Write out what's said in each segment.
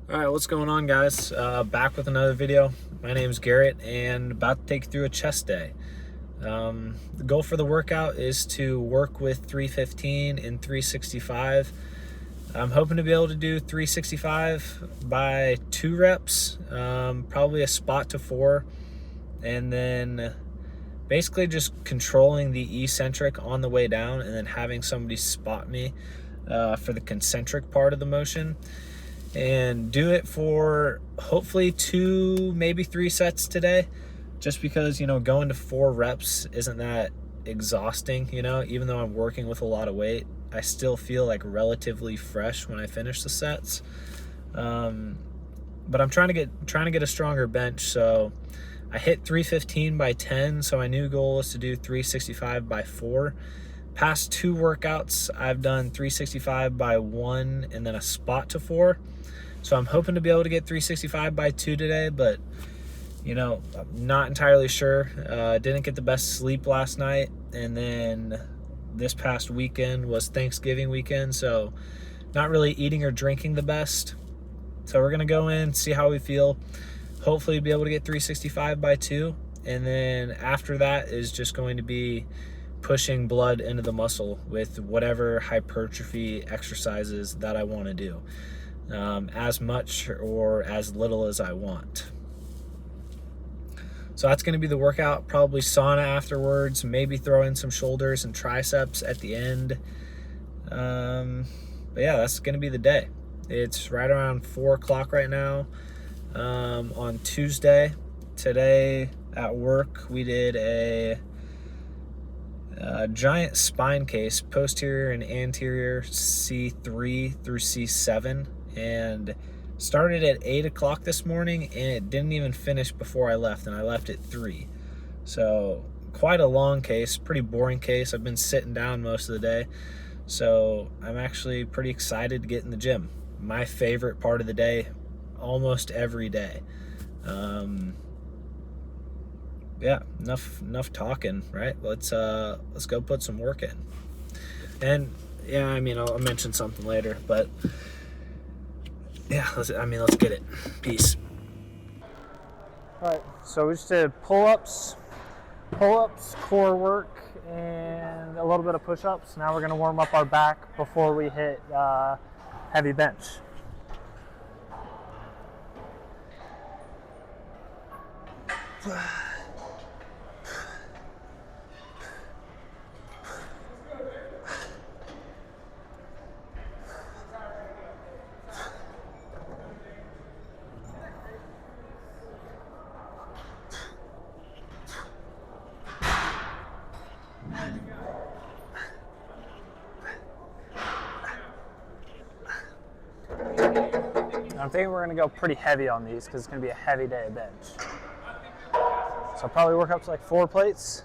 All right, what's going on, guys? Back with another video. My name is Garrett and about to take you through a chest day. The goal for the workout is to work with 315 and 365. I'm hoping to be able to do 365 by 2 reps, probably a spot to 4, and then basically just controlling the eccentric on the way down and then having somebody spot me for the concentric part of the motion. And do it for hopefully 2, maybe 3 sets today, just because, going to 4 reps isn't that exhausting. Even though I'm working with a lot of weight, I still feel like relatively fresh when I finish the sets. But I'm trying to get a stronger bench, so I hit 315 by 10, so my new goal is to do 365 by 4. Past 2 workouts, I've done 365 by 1 and then a spot to 4. So I'm hoping to be able to get 365 by 2 today, but I'm not entirely sure. Didn't get the best sleep last night, and then this past weekend was Thanksgiving weekend, so not really eating or drinking the best. So we're gonna go in, see how we feel, hopefully be able to get 365 by 2, and then after that is just going to be pushing blood into the muscle with whatever hypertrophy exercises that I want to do, as much or as little as I want. So that's going to be the workout. Probably sauna afterwards, maybe throw in some shoulders and triceps at the end. But yeah, that's going to be the day. It's right around 4 o'clock right now, on Tuesday. Today at work we did a giant spine case, posterior and anterior, C3 through C7, and started at 8 o'clock this morning, and it didn't even finish before I left, and I left at 3. So quite a long case, pretty boring case. I've been sitting down most of the day, so I'm actually pretty excited to get in the gym. My favorite part of the day, almost every day. Yeah, enough talking, right? Let's go put some work in. And yeah, I'll mention something later, but yeah, let's get it. Peace. All right, so we just did pull-ups, core work, and a little bit of push-ups. Now we're gonna warm up our back before we hit heavy bench. I'm thinking we're going to go pretty heavy on these because it's going to be a heavy day of bench. So I'll probably work up to like 4 plates.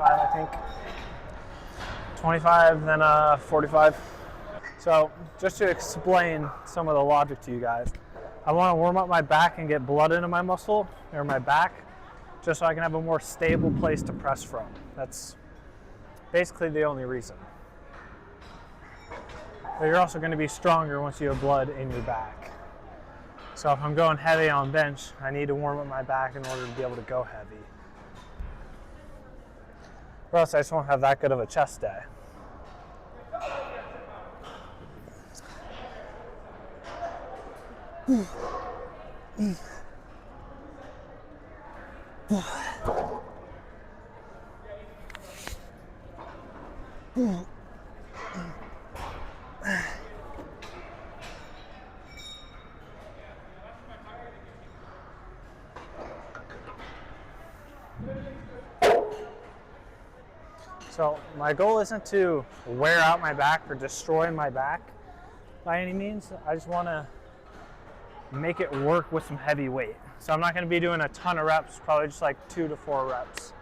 I think 25, then 45. So just to explain some of the logic to you guys, I want to warm up my back and get blood into my muscle or my back, just so I can have a more stable place to press from. That's basically the only reason. But you're also going to be stronger once you have blood in your back. So if I'm going heavy on bench, I need to warm up my back in order to be able to go heavy. Or else I just won't have that good of a chest day. So my goal isn't to wear out my back or destroy my back by any means. I just want to make it work with some heavy weight. So I'm not going to be doing a ton of reps, probably just like 2 to 4 reps.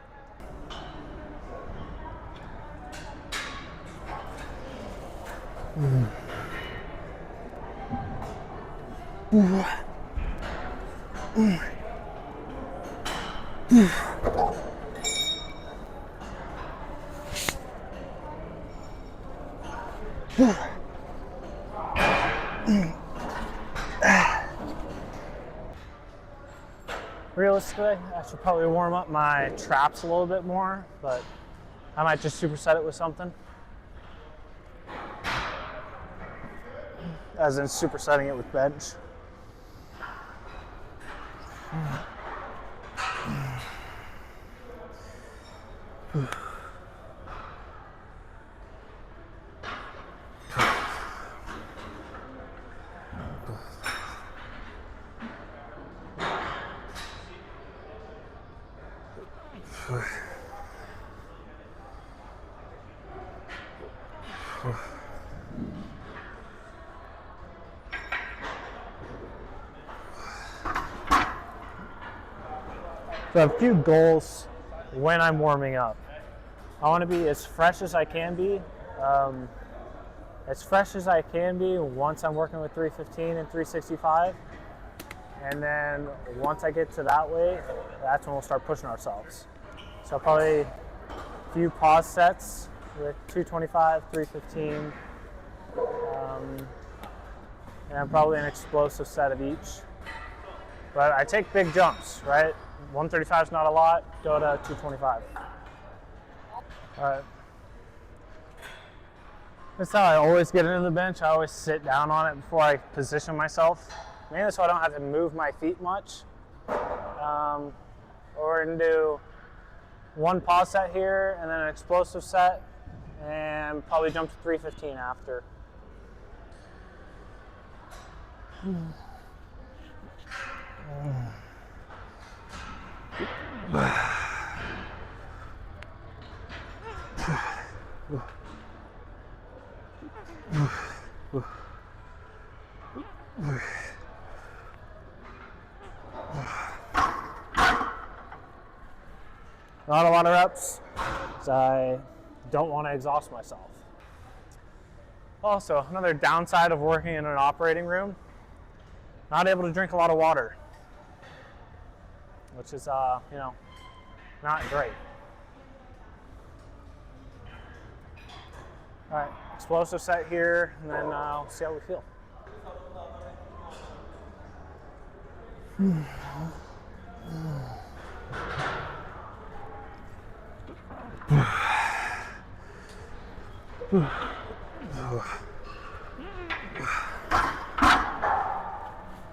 Realistically, I should probably warm up my traps a little bit more, but I might just superset it with something. As in supersetting it with bench. So I have a few goals when I'm warming up. I want to be as fresh as I can be. Once I'm working with 315 and 365. And then once I get to that weight, that's when we'll start pushing ourselves. So probably a few pause sets with 225, 315, and probably an explosive set of each. But I take big jumps, right? 135 is not a lot, go to 225. All right. That's how I always get into the bench. I always sit down on it before I position myself. Mainly so I don't have to move my feet much. We're gonna do one pause set here and then an explosive set and probably jump to 315 after. Not a lot of reps, because I don't want to exhaust myself. Also, another downside of working in an operating room, not able to drink a lot of water, which is, not great. All right, explosive set here, and then we'll see how we feel.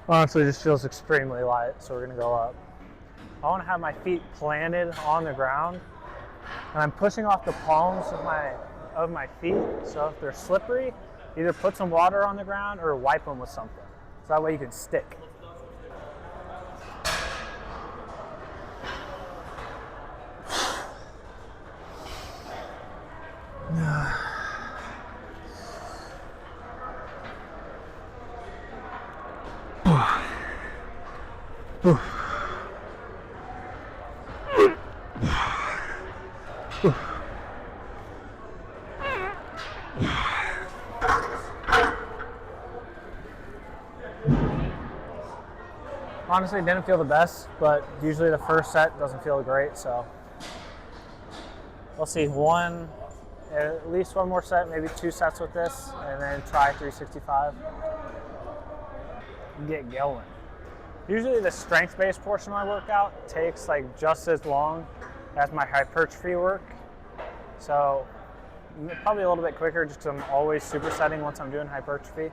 Honestly, this feels extremely light, so we're gonna go up. I want to have my feet planted on the ground, and I'm pushing off the palms of my feet, so if they're slippery, either put some water on the ground or wipe them with something, so that way you can stick. Honestly, didn't feel the best, but usually the first set doesn't feel great, so we'll see. At least one more set, maybe 2 sets with this, and then try 365. Get going. Usually the strength-based portion of my workout takes like just as long as my hypertrophy work, so probably a little bit quicker just because I'm always supersetting once I'm doing hypertrophy.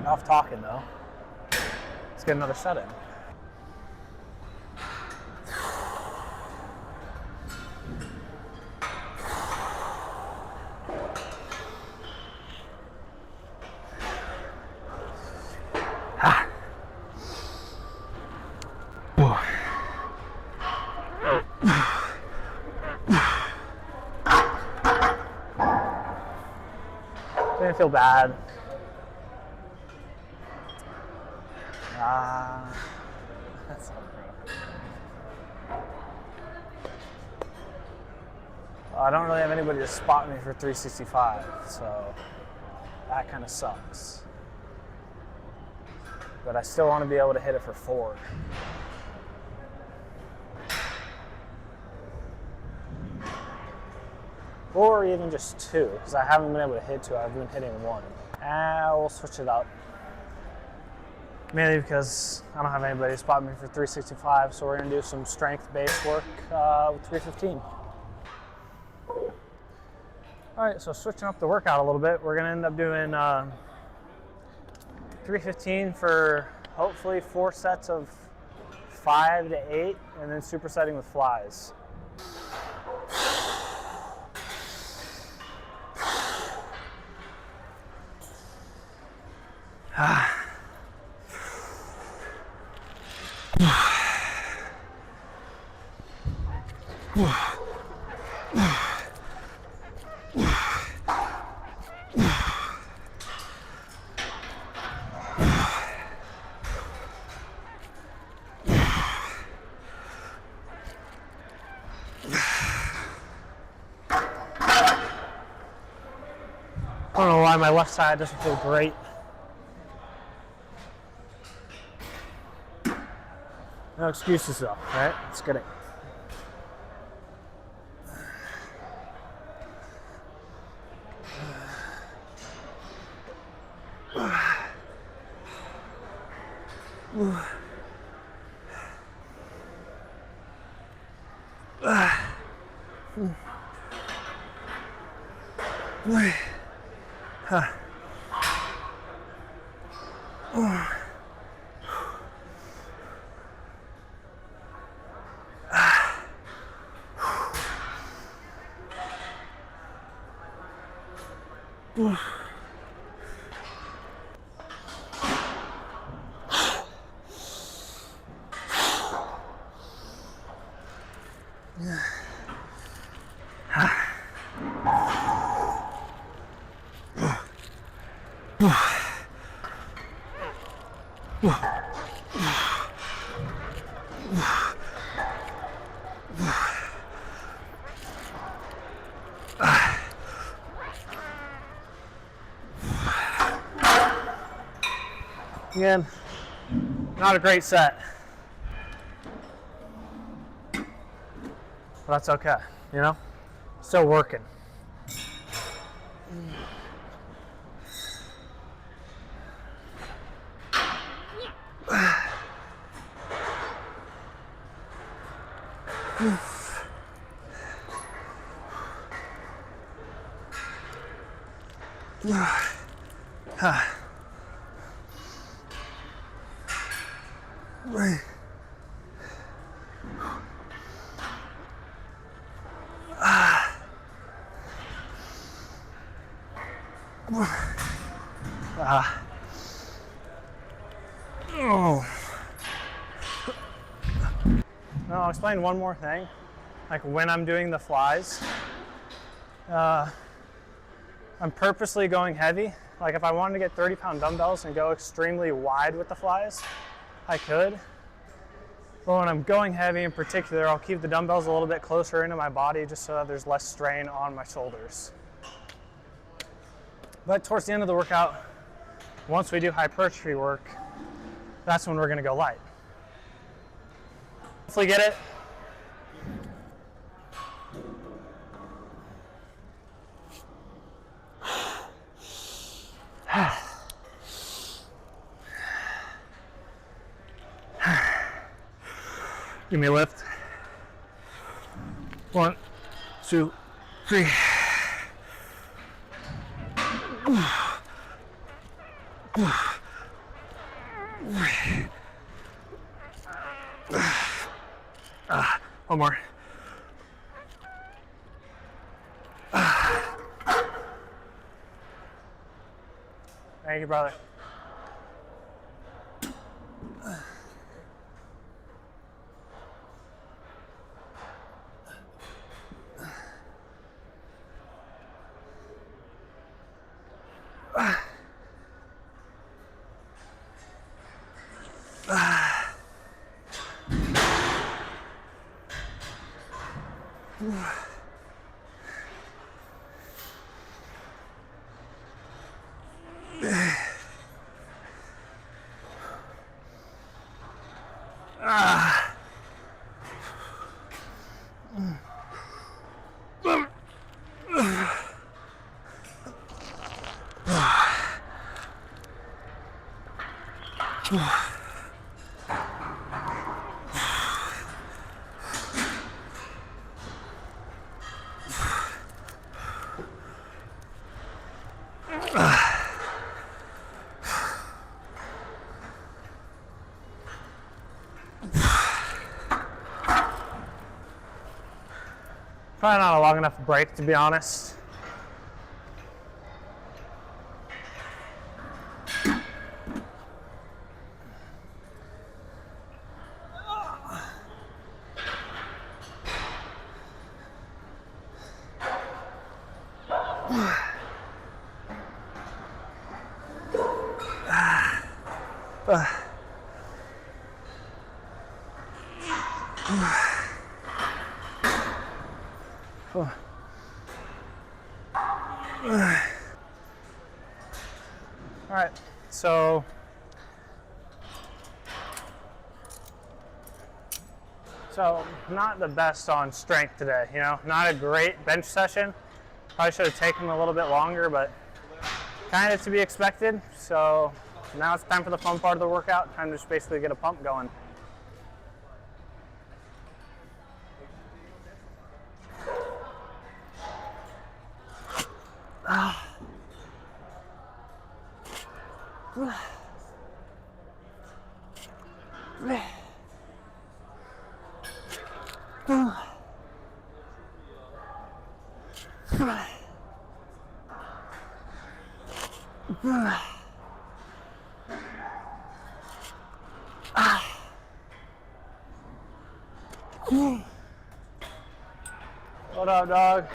Enough talking though. Let's get another set in. Didn't feel bad. That's so gross. I don't really have anybody to spot me for 365, so that kind of sucks. But I still want to be able to hit it for 4. Or even just 2, because I haven't been able to hit 2. I've been hitting 1. We'll switch it up. Mainly because I don't have anybody to spot me for 365, so we're going to do some strength-based work with 315. All right, so switching up the workout a little bit, we're going to end up doing 315 for hopefully 4 sets of 5 to 8, and then supersetting with flies. I don't know why my left side doesn't feel great. No excuses though, right? Let's get it. Again, not a great set, but that's okay, you know? Still working. Now I'll explain one more thing. Like when I'm doing the flies, I'm purposely going heavy. Like if I wanted to get 30-pound dumbbells and go extremely wide with the flies, I could. But when I'm going heavy in particular, I'll keep the dumbbells a little bit closer into my body just so that there's less strain on my shoulders. But towards the end of the workout, once we do hypertrophy work, that's when we're gonna go light. Hopefully get it. Give me a lift. 1, 2, 3. One more. Thank you, brother. Probably not a long enough break, to be honest. All right, so not the best on strength today, you know, not a great bench session. Probably should have taken a little bit longer, but kind of to be expected. So now it's time for the fun part of the workout, time to just basically get a pump going. What up, dog?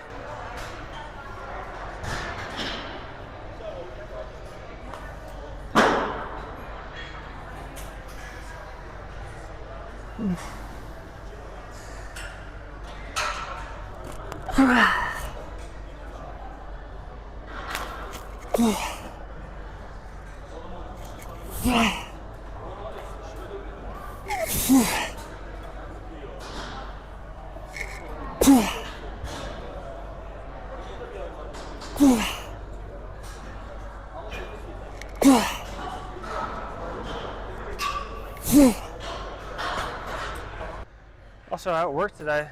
Also at work today,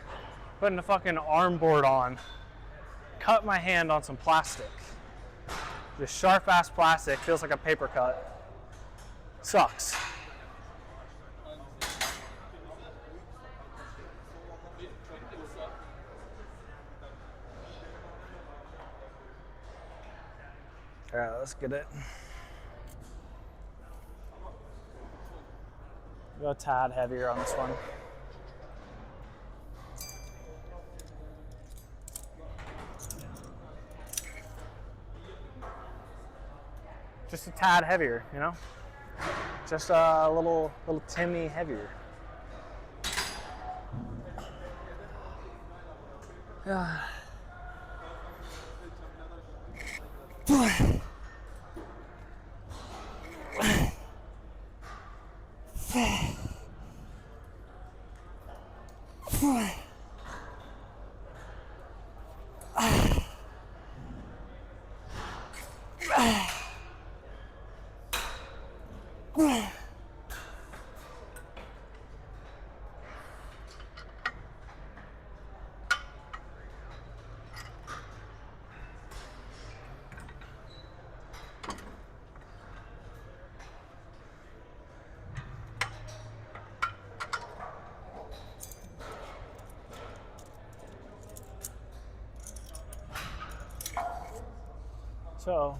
putting a fucking arm board on, cut my hand on some plastic. This sharp ass plastic feels like a paper cut. Sucks. All right, let's get it. Go a tad heavier on this one. Just a tad heavier, you know? Just a little Timmy heavier. So,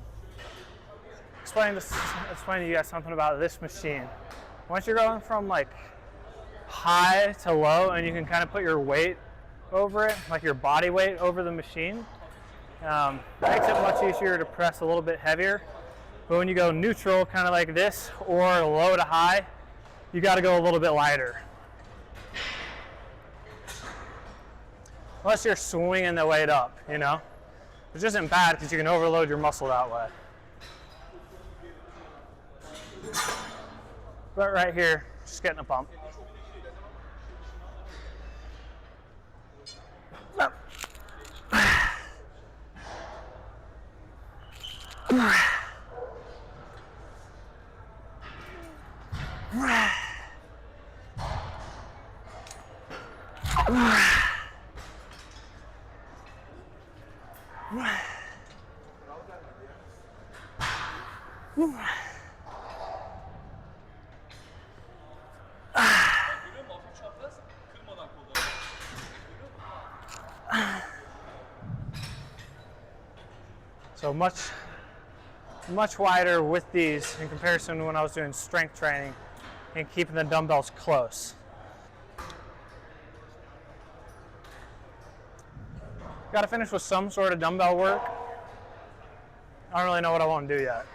explain to you guys something about this machine. Once you're going from like high to low and you can kind of put your weight over it, like your body weight over the machine, makes it much easier to press a little bit heavier. But when you go neutral, kind of like this, or low to high, you got to go a little bit lighter. Unless you're swinging the weight up, you know? Which isn't bad because you can overload your muscle that way. But right here, just getting a pump. So much wider with these in comparison to when I was doing strength training and keeping the dumbbells close. Got to finish with some sort of dumbbell work. I don't really know what I want to do yet.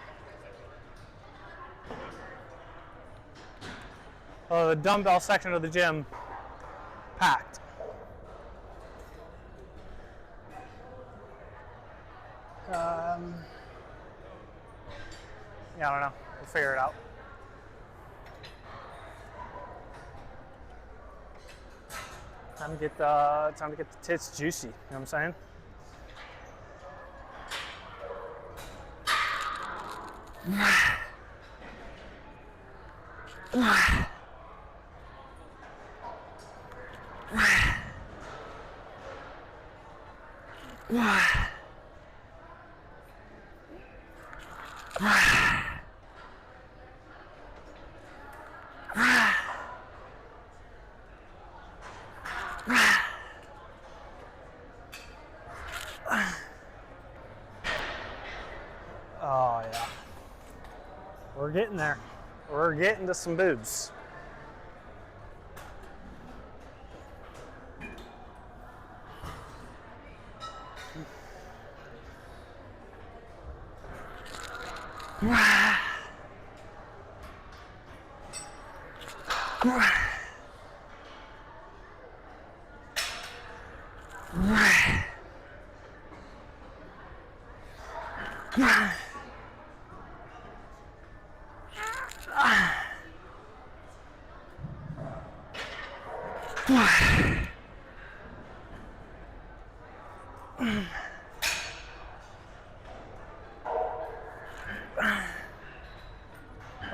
Oh, the dumbbell section of the gym, packed. Yeah, I don't know. We'll figure it out. Time to get the tits juicy. You know what I'm saying? Oh yeah. We're getting there. We're getting to some boobs.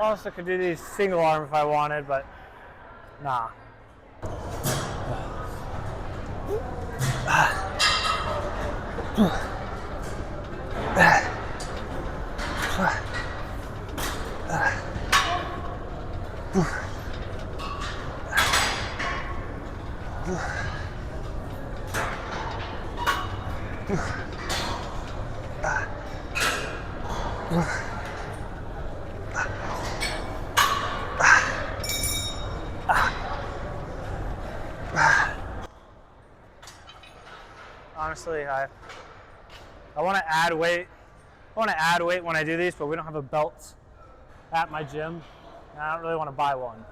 I also could do these single arm if I wanted, but nah. Honestly, I want to add weight. I want to add weight when I do these, but we don't have a belt at my gym, and I don't really want to buy one.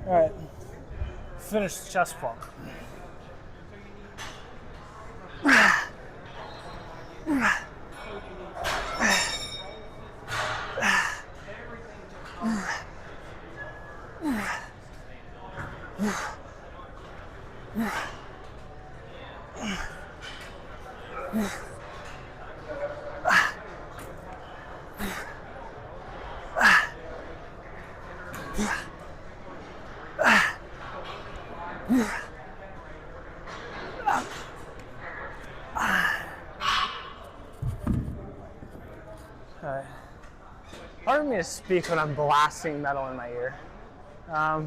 All right, finish the chest pump. Hard for me to speak when I'm blasting metal in my ear. So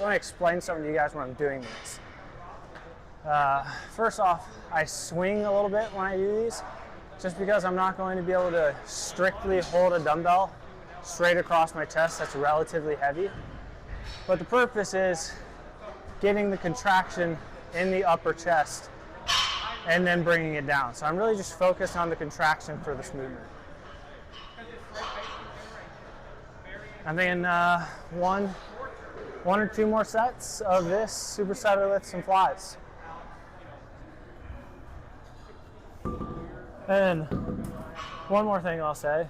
let me explain something to you guys when I'm doing these. First off, I swing a little bit when I do these, just because I'm not going to be able to strictly hold a dumbbell straight across my chest that's relatively heavy. But the purpose is getting the contraction in the upper chest and then bringing it down. So I'm really just focused on the contraction for this movement. And then one or two more sets of this superset lifts and flies. And one more thing I'll say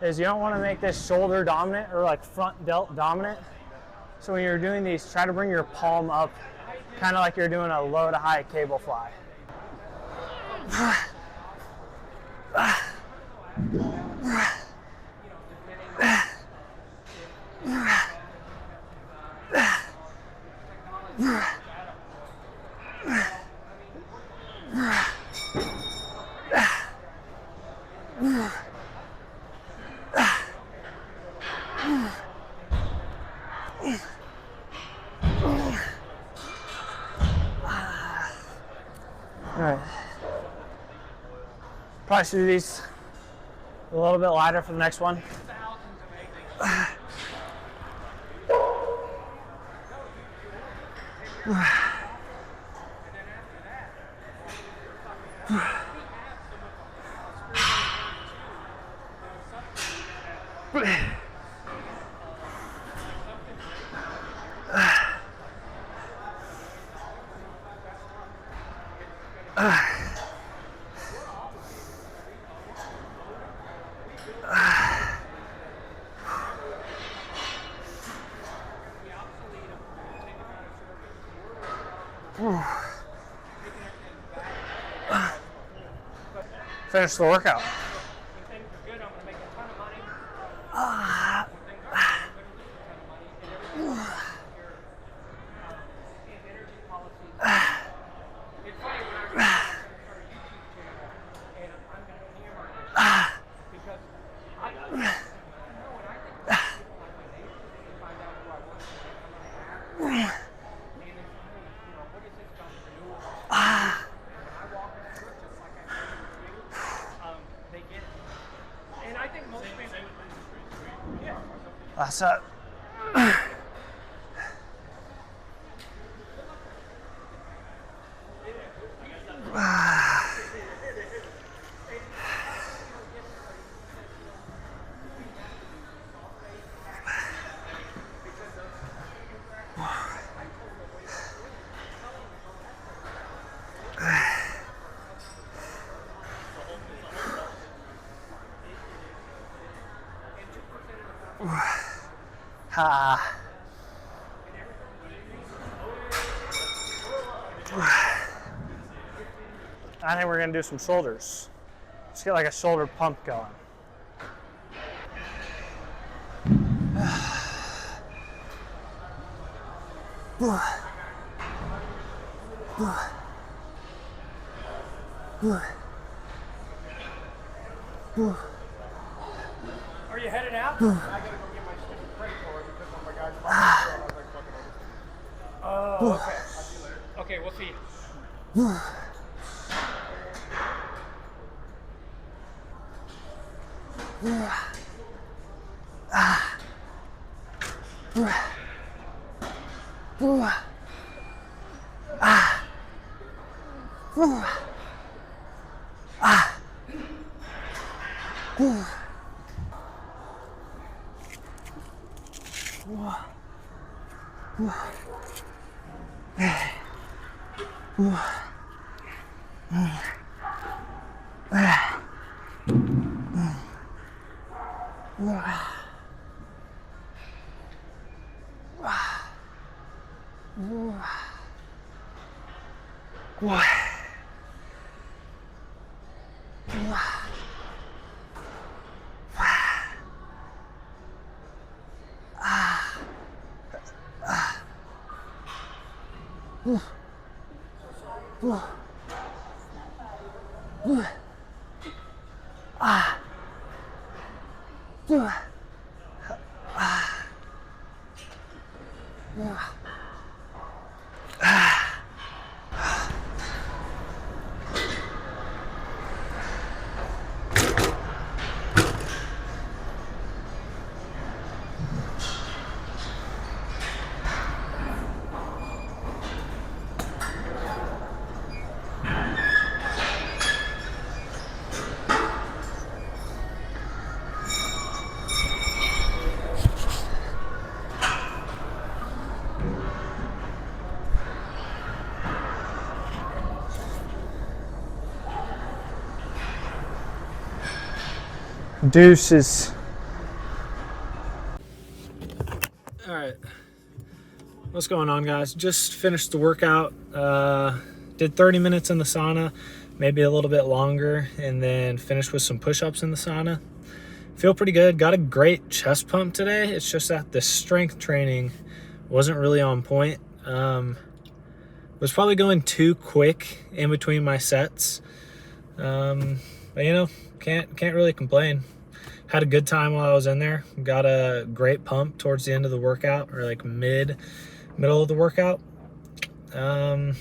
is you don't want to make this shoulder dominant or like front delt dominant. So when you're doing these, try to bring your palm up, kind of like you're doing a low to high cable fly. Alright. Probably should do these a little bit lighter for the next one. Finish the workout. Last set. I think we're gonna do some shoulders. Just get like a shoulder pump going. Are you headed out? I gotta go get my stupid credit card because one of my guys bought my I was like, fucking over. Oh, okay. I'll see you later. Okay, we'll see you. Deuces. All right, what's going on, guys? Just finished the workout. Did 30 minutes in the sauna, maybe a little bit longer, and then finished with some push-ups in the sauna. Feel pretty good. Got a great chest pump today. It's just that the strength training wasn't really on point. Was probably going too quick in between my sets. But you know, can't really complain. Had a good time while I was in there. Got a great pump towards the end of the workout, or like middle of the workout. Yeah,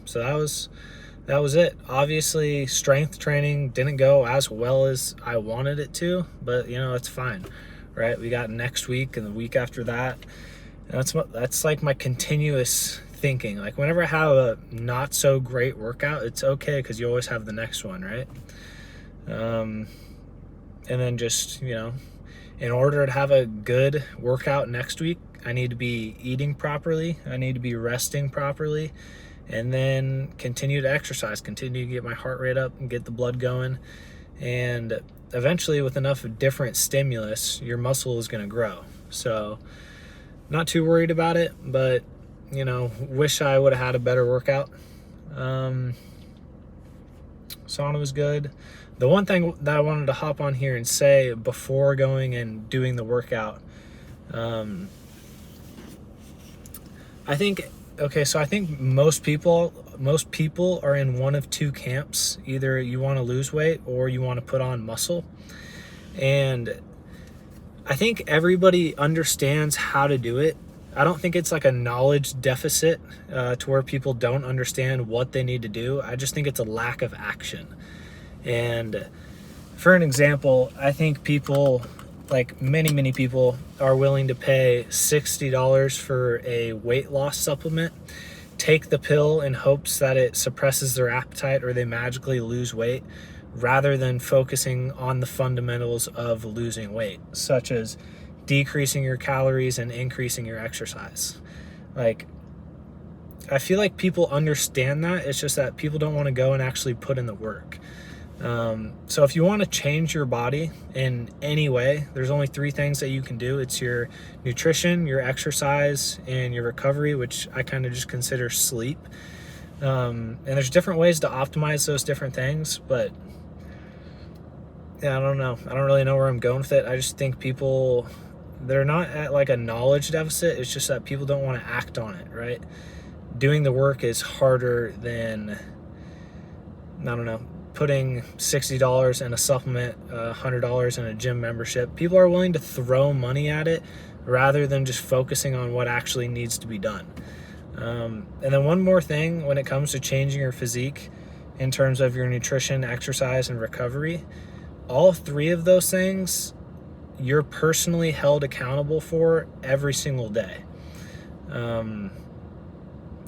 so that was it. Obviously, strength training didn't go as well as I wanted it to, but you know, it's fine, right? We got next week and the week after that. And that's like my continuous thinking. Like whenever I have a not so great workout, it's okay because you always have the next one, right? And then just, you know, in order to have a good workout next week, I need to be eating properly, I need to be resting properly, and then continue to exercise, continue to get my heart rate up and get the blood going. And eventually, with enough different stimulus, your muscle is going to grow. So not too worried about it, but you know, wish I would have had a better workout. Sauna was good. The one thing that I wanted to hop on here and say before going and doing the workout, I think most people are in one of two camps. Either you want to lose weight or you want to put on muscle. And I think everybody understands how to do it. I don't think it's like a knowledge deficit to where people don't understand what they need to do. I just think it's a lack of action. And for an example, I think people, like many people, are willing to pay $60 for a weight loss supplement, take the pill in hopes that it suppresses their appetite or they magically lose weight, rather than focusing on the fundamentals of losing weight, such as decreasing your calories and increasing your exercise. Like, I feel like people understand that. It's just that people don't want to go and actually put in the work. So if you want to change your body in any way, there's only 3 things that you can do. It's your nutrition, your exercise, and your recovery, which I kind of just consider sleep. And there's different ways to optimize those different things, but yeah, I don't know. I don't really know where I'm going with it. I just think people, they're not at like a knowledge deficit. It's just that people don't want to act on it, right? Doing the work is harder than, I don't know, putting $60 in a supplement, $100 in a gym membership. People are willing to throw money at it rather than just focusing on what actually needs to be done. And then one more thing, when it comes to changing your physique in terms of your nutrition, exercise, and recovery, all 3 of those things you're personally held accountable for every single day.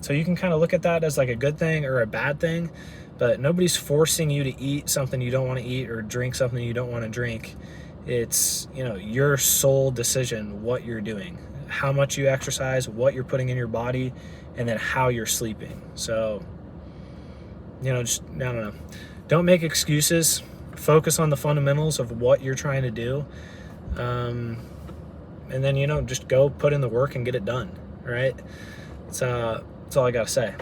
So you can kind of look at that as like a good thing or a bad thing, but nobody's forcing you to eat something you don't want to eat or drink something you don't want to drink. It's, you know, your sole decision what you're doing, how much you exercise, what you're putting in your body, and then how you're sleeping. So, you know, just, I don't know. Don't make excuses. Focus on the fundamentals of what you're trying to do. And then, you know, just go put in the work and get it done, right? That's all I got to say.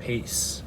Peace.